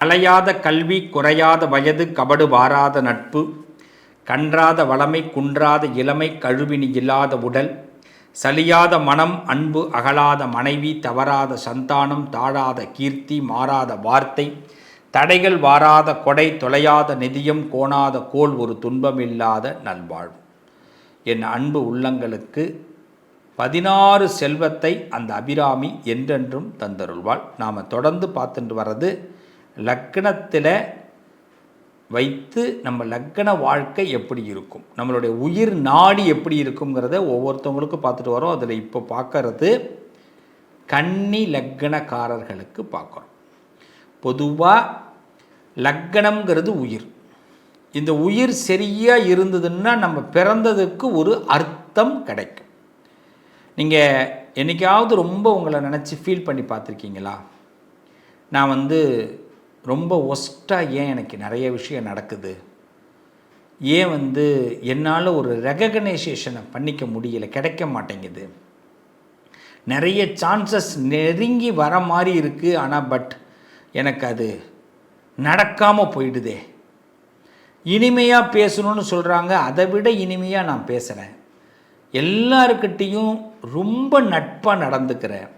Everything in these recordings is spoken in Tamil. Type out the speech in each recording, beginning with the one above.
அலையாத கல்வி குறையாத வயது கபடு வாராத நட்பு கன்றாத வளமை குன்றாத இளமை கழுவினி இல்லாத உடல் சலியாத மனம் அன்பு அகலாத மனைவி தவறாத சந்தானம் தாழாத கீர்த்தி மாறாத வார்த்தை தடைகள் வாராத கொடை தொலையாத நிதியம் கோணாத கோல் ஒரு துன்பமில்லாத நல்வாழ்வு. என் அன்பு உள்ளங்களுக்கு 16 செல்வத்தை அந்த அபிராமி என்றென்றும் தந்தருள்வாள். நாம் தொடர்ந்து பார்த்துட்டு வர்றது லக்னத்தில் வைத்து நம்ம லக்ன வாழ்க்கை எப்படி இருக்கும், நம்மளுடைய உயிர் நாடி எப்படி இருக்குங்கிறத ஒவ்வொருத்தவங்களுக்கும் பார்த்துட்டு வரோம். அதில் இப்போ பார்க்கறது கன்னி லக்னக்காரர்களுக்கு பார்க்குறோம். பொதுவாக லக்னம்ங்கிறது உயிர். இந்த உயிர் சரியாக இருந்ததுன்னா நம்ம பிறந்ததுக்கு ஒரு அர்த்தம் கிடைக்கும். நீங்கள் என்றைக்காவது ரொம்ப உங்களை நினச்சி ஃபீல் பண்ணி பார்த்துருக்கீங்களா? நான் ரொம்ப ஒஸ்ட்டாக ஏன் எனக்கு நிறைய விஷயம் நடக்குது, ஏன் என்னால் ஒரு ரெகக்னைசேஷனை பண்ணிக்க முடியலை, கிடைக்க மாட்டேங்குது, நிறைய சான்சஸ் நெருங்கி வர மாதிரி இருக்குது, ஆனால் எனக்கு அது நடக்காமல் போயிடுதே. இனிமையாக பேசணும்னு சொல்கிறாங்க, அதை விட இனிமையாக நான் பேசுகிறேன், எல்லாருக்கிட்டேயும் ரொம்ப நட்பாக நடந்துக்கிறேன்,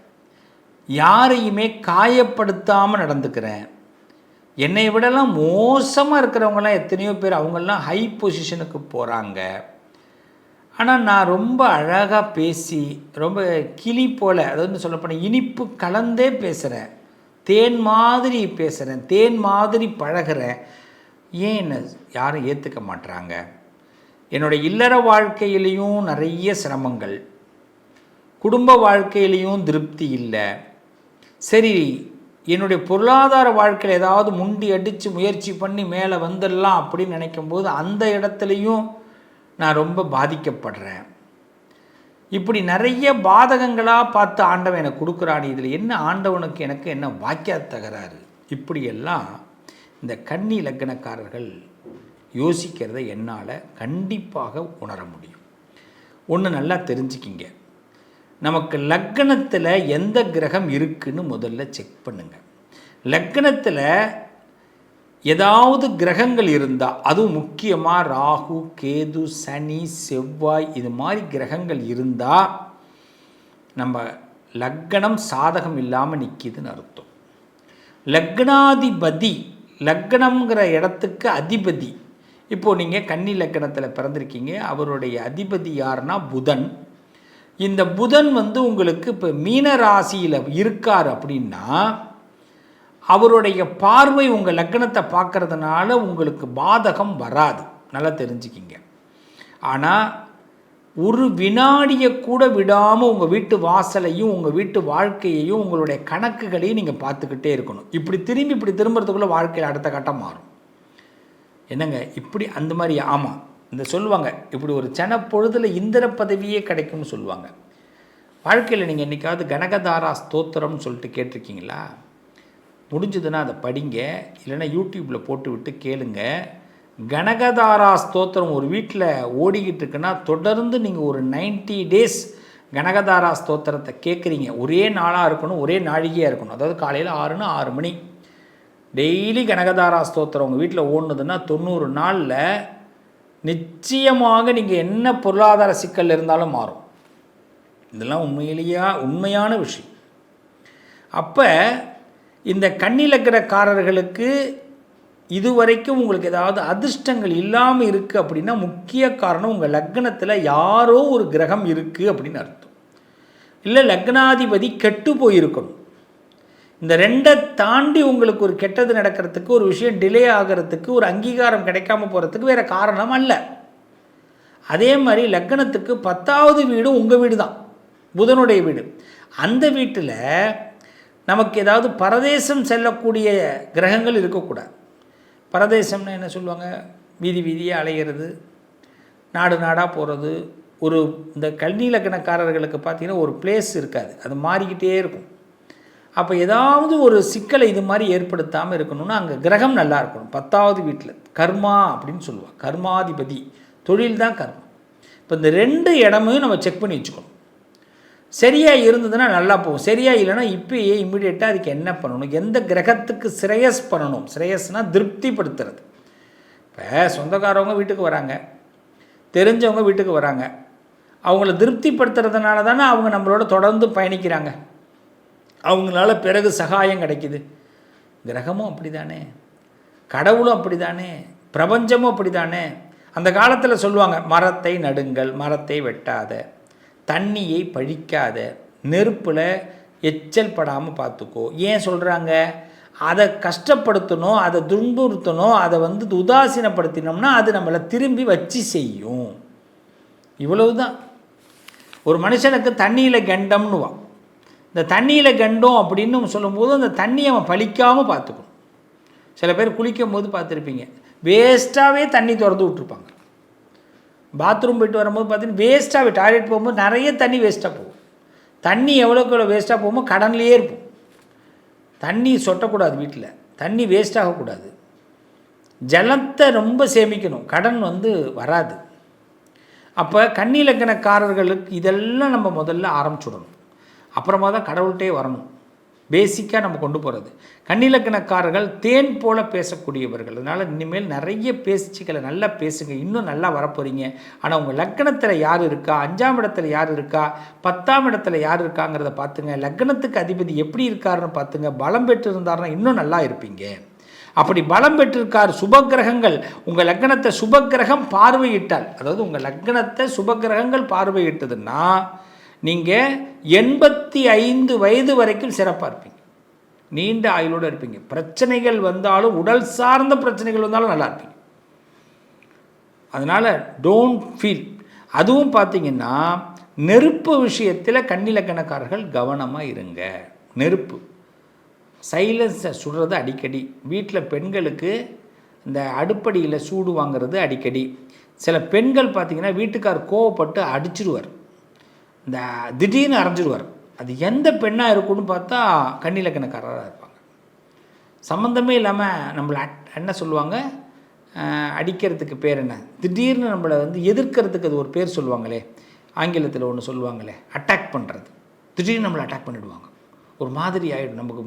யாரையுமே காயப்படுத்தாமல் நடந்துக்கிறேன். என்னை விடலாம் மோசமாக இருக்கிறவங்களாம் எத்தனையோ பேர், அவங்கெல்லாம் ஹை பொசிஷனுக்கு போகிறாங்க. ஆனால் நான் ரொம்ப அழகாக பேசி ரொம்ப கிளி போல், அதாவது சொல்லப்போனால் இனிப்பு கலந்தே பேசுகிறேன், தேன் மாதிரி பேசுகிறேன், தேன் மாதிரி பழகிறேன். ஏன் என்னை யாரும் ஏற்றுக்க மாட்டுறாங்க? என்னோடய இல்லற வாழ்க்கையிலையும் நிறைய சிரமங்கள், குடும்ப வாழ்க்கையிலையும் திருப்தி இல்லை. சரி, என்னுடைய பொருளாதார வாழ்க்கையில் ஏதாவது முண்டி அடித்து முயற்சி பண்ணி மேலே வந்துடலாம் அப்படின்னு நினைக்கும்போது அந்த இடத்துலையும் நான் ரொம்ப பாதிக்கப்படுறேன். இப்படி நிறைய பாதகங்களாக பார்த்து ஆண்டவன் எனக்கு கொடுக்குறான். இதில் என்ன ஆண்டவனுக்கு எனக்கு என்ன வாக்கிய தகராறு? இப்படியெல்லாம் இந்த கன்னி லக்னக்காரர்கள் யோசிக்கிறத என்னால் கண்டிப்பாக உணர முடியும். ஒன்று நல்லா தெரிஞ்சுக்கிங்க, நமக்கு லக்னத்தில் எந்த கிரகம் இருக்குன்னு முதல்ல செக் பண்ணுங்கள். லக்னத்தில் ஏதாவது கிரகங்கள் இருந்தால், அதுவும் முக்கியமாக ராகு கேது சனி செவ்வாய் இது மாதிரி கிரகங்கள் இருந்தால் நம்ம லக்னம் சாதகம் இல்லாமல் நிற்கிதுன்னு அர்த்தம். லக்னாதிபதி, லக்னம்ங்கிற இடத்துக்கு அதிபதி. இப்போது நீங்கள் கன்னி லக்னத்தில் பிறந்திருக்கீங்க, அவருடைய அதிபதி யாருன்னா புதன். இந்த புதன் உங்களுக்கு இப்போ மீன ராசியில் இருக்கார் அப்படின்னா அவருடைய பார்வை உங்கள் லக்னத்தை பார்க்கறதுனால உங்களுக்கு பாதகம் வராது, நல்லா தெரிஞ்சுக்கிங்க. ஆனால் ஒரு வினாடியை கூட விடாமல் உங்கள் வீட்டு வாசலையும் உங்கள் வீட்டு வாழ்க்கையையும் உங்களுடைய கணக்குகளையும் நீங்கள் பார்த்துக்கிட்டே இருக்கணும். இப்படி திரும்புறதுக்குள்ளே வாழ்க்கையில் அடுத்த கட்டம் மாறும். என்னங்க இப்படி அந்த மாதிரி? ஆமாம், இந்த சொல்லுவாங்க இப்படி ஒரு சனப்பொழுதில் இந்திர பதவியே கிடைக்கும்னு சொல்லுவாங்க. வாழ்க்கையில் நீங்கள் என்றைக்காவது கனகதாரா ஸ்தோத்திரம்னு சொல்லிட்டு கேட்டிருக்கீங்களா? முடிஞ்சதுன்னா அதை படிங்க, இல்லைன்னா யூடியூப்பில் போட்டு விட்டு கேளுங்க. கனகதாரா ஸ்தோத்திரம் ஒரு வீட்டில் ஓடிக்கிட்டு இருக்குன்னா தொடர்ந்து நீங்கள் ஒரு 90 days கனகதாரா ஸ்தோத்திரத்தை கேட்குறீங்க. ஒரே நாளாக இருக்கணும், ஒரே நாழிகையாக இருக்கணும். அதாவது காலையில் 6ன்னா 6 மணி டெய்லி கனகதாரா ஸ்தோத்திரம் உங்கள் வீட்டில் ஓடுனதுன்னா 90 நாளில் நிச்சயமாக நீங்கள் என்ன பொருளாதார சிக்கல் இருந்தாலும் மாறும். இதெல்லாம் உண்மையான விஷயம். அப்போ இந்த கன்னி லக்னக்காரர்களுக்கு இதுவரைக்கும் உங்களுக்கு ஏதாவது அதிர்ஷ்டங்கள் இல்லாமல் இருக்குது அப்படின்னா முக்கிய காரணம் உங்கள் லக்னத்தில் யாரோ ஒரு கிரகம் இருக்குது அப்படின்னு அர்த்தம். இல்லை லக்னாதிபதி கெட்டு போயிருக்கணும். இந்த ரெண்டை தாண்டி உங்களுக்கு ஒரு கெட்டது நடக்கிறதுக்கு, ஒரு விஷயம் டிலே ஆகிறதுக்கு, ஒரு அங்கீகாரம் கிடைக்காம போகிறதுக்கு வேறு காரணம் அல்ல. அதே மாதிரி லக்னத்துக்கு 10வது வீடு உங்கள் வீடு தான், புதனுடைய வீடு. அந்த வீட்டில் நமக்கு ஏதாவது பரதேசம் செல்லக்கூடிய கிரகங்கள் இருக்கக்கூடாது. பரதேசம்னு என்ன சொல்லுவாங்க? வீதி வீதியாக அலைகிறது, நாடு நாடாக போகிறது. இந்த கன்னி லக்னக்காரர்களுக்கு பார்த்திங்கன்னா ஒரு பிளேஸ் இருக்காது, அது மாறிக்கிட்டே இருக்கும். அப்போ ஏதாவது ஒரு சிக்கலை இது மாதிரி ஏற்படுத்தாமல் இருக்கணும்னா அங்கே கிரகம் நல்லா இருக்கணும். 10வது வீட்டில் கர்மா அப்படின்னு சொல்லுவாள், கர்மாதிபதி, தொழில் தான் கர்மா. இப்போ இந்த 2 இடமையும் நம்ம செக் பண்ணி வச்சுக்கணும். சரியாக இருந்ததுன்னா நல்லா போகும். சரியாக இல்லைன்னா இப்போயே இம்மிடியேட்டாக அதுக்கு என்ன பண்ணணும், எந்த கிரகத்துக்கு ஸ்ரேயஸ் பண்ணணும். ஸ்ரேயஸ்னால் திருப்திப்படுத்துறது. இப்போ சொந்தக்காரவங்க வீட்டுக்கு வராங்க, தெரிஞ்சவங்க வீட்டுக்கு வராங்க, அவங்கள திருப்திப்படுத்துறதுனால தானே அவங்க நம்மளோட தொடர்ந்து பயணிக்கிறாங்க, அவங்களால பிறகு சகாயம் கிடைக்குது. கிரகமும் அப்படி தானே, கடவுளும் அப்படி தானே, பிரபஞ்சமும் அப்படி தானே. அந்த காலத்தில் சொல்லுவாங்க, மரத்தை நடுங்கள், மரத்தை வெட்டாத, தண்ணியை பழிக்காத, நெருப்பில் எச்சல் படாமல் பார்த்துக்கோ. ஏன் சொல்கிறாங்க? அதை கஷ்டப்படுத்தணும், அதை துன்புறுத்தணும், அதை உதாசீனப்படுத்தினோம்னா அது நம்மளை திரும்பி வச்சு செய்யும். இவ்வளவு தான். ஒரு மனுஷனுக்கு தண்ணியில் கண்டம்னுவான். இந்த தண்ணியில் கண்டம் அப்படின்னு சொல்லும்போது அந்த தண்ணியை அவன் பழிக்காமல் பார்த்துக்கணும். சில பேர் குளிக்கும் போது பார்த்துருப்பீங்க, வேஸ்ட்டாகவே தண்ணி திறந்து விட்ருப்பாங்க. பாத்ரூம் போய்ட்டு வரும்போது பார்த்தீங்கன்னா வேஸ்ட்டாகவே, டாய்லெட் போகும்போது நிறைய தண்ணி வேஸ்ட்டாக போகும். தண்ணி எவ்வளோக்கு எவ்வளோ வேஸ்ட்டாக போகும்போது கடன்லையே இருப்போம். தண்ணி சொட்டக்கூடாது, வீட்டில் தண்ணி வேஸ்ட் ஆகக்கூடாது. ஜலத்தை ரொம்ப சேமிக்கணும், கடன் வராது. அப்போ கன்னிலக்கணக்காரர்களுக்கு இதெல்லாம் நம்ம முதல்ல ஆரம்பிச்சுடணும். அப்புறமா தான் கடவுள்கிட்டே வரணும். பேசிக்காக நம்ம கொண்டு போகிறது. கன்னிலக்கணக்காரர்கள் தேன் போல் பேசக்கூடியவர்கள். அதனால் இனிமேல் நிறைய பேச்சுக்களை நல்லா பேசுங்க, இன்னும் நல்லா வரப்போகிறீங்க. ஆனால் உங்கள் லக்கணத்தில் யார் இருக்கா, 5ஆம் இடத்துல யார் இருக்கா, 10ஆம் இடத்துல யார் இருக்காங்கிறத பார்த்துங்க. லக்கணத்துக்கு அதிபதி எப்படி இருக்காருன்னு பார்த்துங்க. பலம் பெற்று இருந்தாருன்னா இன்னும் நல்லா இருப்பீங்க. அப்படி பலம் பெற்றிருக்கார் சுபகிரகங்கள், உங்கள் லக்கணத்தை சுபகிரகம் பார்வையிட்டால், அதாவது உங்கள் லக்கணத்தை சுபகிரகங்கள் பார்வையிட்டதுன்னா நீங்கள் 85 வயது வரைக்கும் சிறப்பாக இருப்பீங்க, நீண்ட ஆயுளோடு இருப்பீங்க. பிரச்சனைகள் வந்தாலும், உடல் சார்ந்த பிரச்சனைகள் வந்தாலும் நல்லா இருப்பீங்க. அதனால் டோன்ட் ஃபீல். அதுவும் பார்த்திங்கன்னா நெருப்பு விஷயத்தில் கன்னிலக்கணக்காரர்கள் கவனமாக இருங்க. நெருப்பு சைலன்ஸை சுடுறது அடிக்கடி. வீட்டில் பெண்களுக்கு இந்த அடுப்படியில் சூடு வாங்கிறது அடிக்கடி. சில பெண்கள் பார்த்திங்கன்னா வீட்டுக்கார் கோவப்பட்டு அடிச்சிடுவார், இந்த திடீர்னு அரைஞ்சிடுவார். அது எந்த பெண்ணாக இருக்குன்னு பார்த்தா கன்னிலக்கணக்காரராக இருப்பாங்க. சம்மந்தமே இல்லாமல் நம்மளை என்ன சொல்லுவாங்க, அடிக்கிறதுக்கு பேர் என்ன, திடீர்னு நம்மளை எதிர்க்கிறதுக்கு அது ஒரு பேர் சொல்லுவாங்களே, ஆங்கிலத்தில் ஒன்று சொல்லுவாங்களே, அட்டாக் பண்ணுறது. திடீர்னு நம்மளை அட்டாக் பண்ணிவிடுவாங்க, ஒரு மாதிரி ஆகிடும், நமக்கு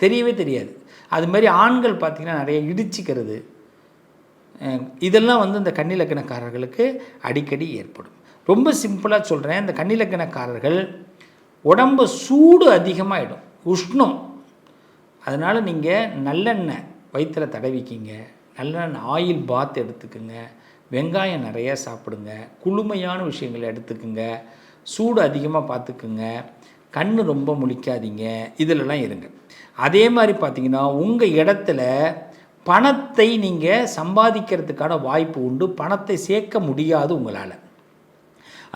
தெரியவே தெரியாது. அதுமாரி ஆண்கள் பார்த்திங்கன்னா நிறைய இடிச்சிக்கிறது, இதெல்லாம் இந்த கன்னிலக்கணக்காரர்களுக்கு அடிக்கடி ஏற்படும். ரொம்ப சிம்பிளாக சொல்கிறேன், இந்த கன்னிலக்கணக்காரர்கள் உடம்பு சூடு அதிகமாகிடும், உஷ்ணம். அதனால் நீங்கள் நல்லெண்ணெய் வயிற்றில் தடவிக்கிங்க, நல்லெண்ணெய் ஆயில் பாத் எடுத்துக்குங்க, வெங்காயம் நிறையா சாப்பிடுங்க, குளுமையான விஷயங்களை எடுத்துக்குங்க, சூடு அதிகமாக பார்த்துக்குங்க, கண் ரொம்ப முழிக்காதீங்க, இதிலெல்லாம் இருங்க. அதே மாதிரி பார்த்திங்கன்னா உங்கள் இடத்துல பணத்தை நீங்கள் சம்பாதிக்கிறதுக்கான வாய்ப்பு உண்டு, பணத்தை சேர்க்க முடியாது உங்களால்.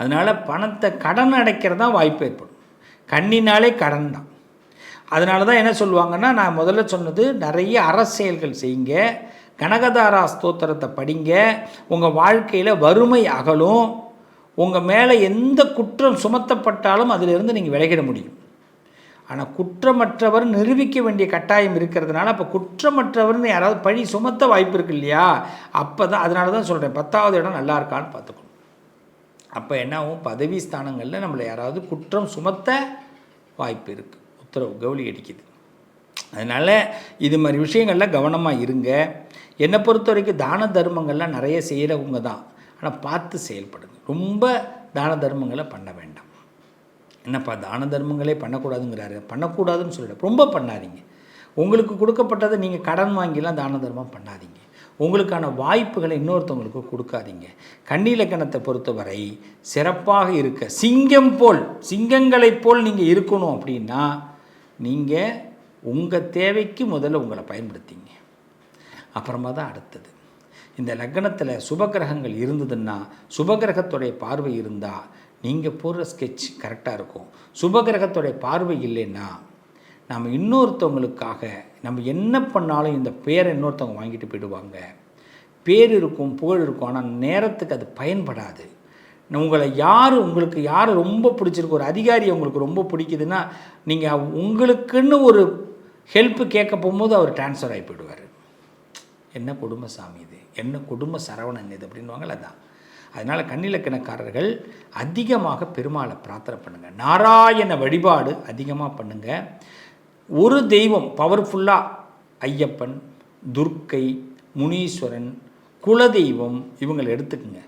அதனால் பணத்தை கடன் அடைக்கிறது தான் வாய்ப்பு ஏற்படும். கண்ணினாலே கடன் தான். அதனால தான் என்ன சொல்லுவாங்கன்னா, நான் முதல்ல சொன்னது, நிறைய அரசியல்கள் செய்யுங்க, கனகதாரா ஸ்தோத்திரத்தை படிங்க, உங்கள் வாழ்க்கையில் வறுமை அகலும், உங்கள் மேலே எந்த குற்றம் சுமத்தப்பட்டாலும் அதிலிருந்து நீங்கள் விலகிட முடியும். ஆனால் குற்றமற்றவர் நிரூபிக்க வேண்டிய கட்டாயம் இருக்கிறதுனால, அப்போ குற்றமற்றவர்னு யாராவது பழி சுமத்த வாய்ப்பு இருக்கு இல்லையா, அப்போ தான், அதனால தான் சொல்கிறேன், 10வது இடம் நல்லா இருக்கான்னு பார்த்துக்கணும். அப்போ என்ன ஆகும், பதவி ஸ்தானங்களில் நம்மளை யாராவது குற்றம் சுமத்த வாய்ப்பு இருக்குது, உத்தரவு கவுளி அடிக்குது. அதனால் இது மாதிரி விஷயங்களில் கவனமாக இருங்க. என்னை பொறுத்த வரைக்கும் தான தர்மங்கள்லாம் நிறைய செய்கிறவங்க தான், ஆனால் பார்த்து செயல்படுங்க. ரொம்ப தான தர்மங்களை பண்ண வேண்டாம். என்னப்பா தான தர்மங்களே பண்ணக்கூடாதுங்கிறாரு, பண்ணக்கூடாதுன்னு சொல்லிவிட, ரொம்ப பண்ணாதீங்க. உங்களுக்கு கொடுக்கப்பட்டதை நீங்கள் கடன் வாங்கிலாம் தான தர்மம் பண்ணாதீங்க. உங்களுக்கான வாய்ப்புகளை இன்னொருத்தவங்களுக்கு கொடுக்காதீங்க. கன்னிலக்கணத்தை பொறுத்தவரை சிறப்பாக இருக்க, சிங்கம் போல், சிங்கங்களைப் போல் நீங்கள் இருக்கணும் அப்படின்னா நீங்கள் உங்கள் தேவைக்கு முதல்ல உங்களை பயன்படுத்திங்க, அப்புறமா தான் அடுத்தது. இந்த லக்னத்தில் சுபகிரகங்கள் இருந்ததுன்னா, சுபகிரகத்துடைய பார்வை இருந்தால் நீங்கள் போடுற ஸ்கெட்ச் கரெக்டாக இருக்கும். சுபகிரகத்துடைய பார்வை இல்லைன்னா நம்ம இன்னொருத்தவங்களுக்காக நம்ம என்ன பண்ணாலும் இந்த பேரை இன்னொருத்தவங்க வாங்கிட்டு போயிடுவாங்க. பேர் இருக்கும், புகழ் இருக்கும், ஆனால் நேரத்துக்கு அது பயன்படாது. உங்களுக்கு யார் ரொம்ப பிடிச்சிருக்கு, ஒரு அதிகாரி உங்களுக்கு ரொம்ப பிடிக்குதுன்னா, நீங்கள் உங்களுக்குன்னு ஒரு ஹெல்ப்பு கேட்க போகும்போது அவர் ட்ரான்ஸ்ஃபர் ஆகி போயிடுவார். என்ன கொடுமை சாமி இது, என்ன கொடுமை சரவணன் இது அப்படின்வாங்கள. அதான் அதனால் கன்னிலக்கணக்காரர்கள் அதிகமாக பெருமாளை பிரார்த்தனை பண்ணுங்கள். நாராயண வழிபாடு அதிகமாக பண்ணுங்கள். ஒரு தெய்வம் பவர்ஃபுல்லாக ஐயப்பன், துர்க்கை, முனீஸ்வரன், குலதெய்வம் இவங்களை எடுத்துக்குங்க.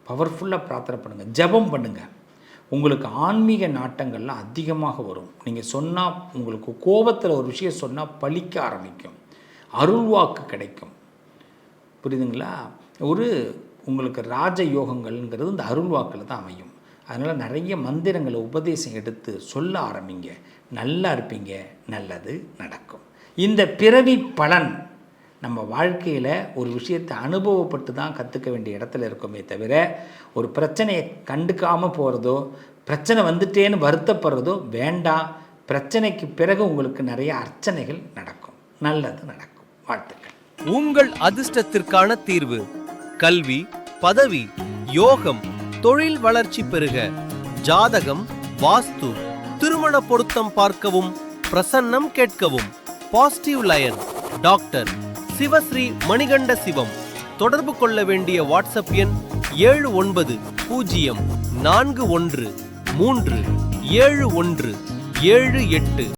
பவர்ஃபுல்லாக பிரார்த்தனை பண்ணுங்கள், ஜெபம் பண்ணுங்கள். உங்களுக்கு ஆன்மீக நாட்டங்கள்லாம் அதிகமாக வரும். நீங்கள் சொன்னால் உங்களுக்கு கோபத்தில் ஒரு விஷயம் சொன்னால் பலிக்க ஆரம்பிக்கும், அருள்வாக்கு கிடைக்கும். புரியுதுங்களா? உங்களுக்கு ராஜ யோகங்கள்ங்கிறது இந்த அருள்வாக்கில் தான் அமையும். அதனால் நிறைய மந்திரங்களை உபதேசம் எடுத்து சொல்ல ஆரம்பிங்க, நல்லா இருப்பீங்க, நல்லது நடக்கும். இந்த பிறவி பலன் நம்ம வாழ்க்கையில் ஒரு விஷயத்தை அனுபவப்பட்டு தான் கற்றுக்க வேண்டிய இடத்துல இருக்கோமே தவிர ஒரு பிரச்சனையை கண்டுக்காமல் போகிறதோ, பிரச்சனை வந்துட்டேன்னு வருத்தப்படுறதோ வேண்டாம். பிரச்சனைக்கு பிறகு உங்களுக்கு நிறைய அர்ச்சனைகள் நடக்கும், நல்லது நடக்கும். வாழ்த்துக்கள். உங்கள் அதிர்ஷ்டத்திற்கான தீர்வு: கல்வி, பதவி, யோகம், தொழில் வளர்ச்சி பெருக. ஜாதகம், வாஸ்து, திருமண பொருத்தம் பார்க்கவும், பிரசன்னம் கேட்கவும். Positive lion doctor Sivasri Manikanda Sivam. தொடர்பு கொள்ள வேண்டிய வாட்ஸ்அப் எண் 7904137178.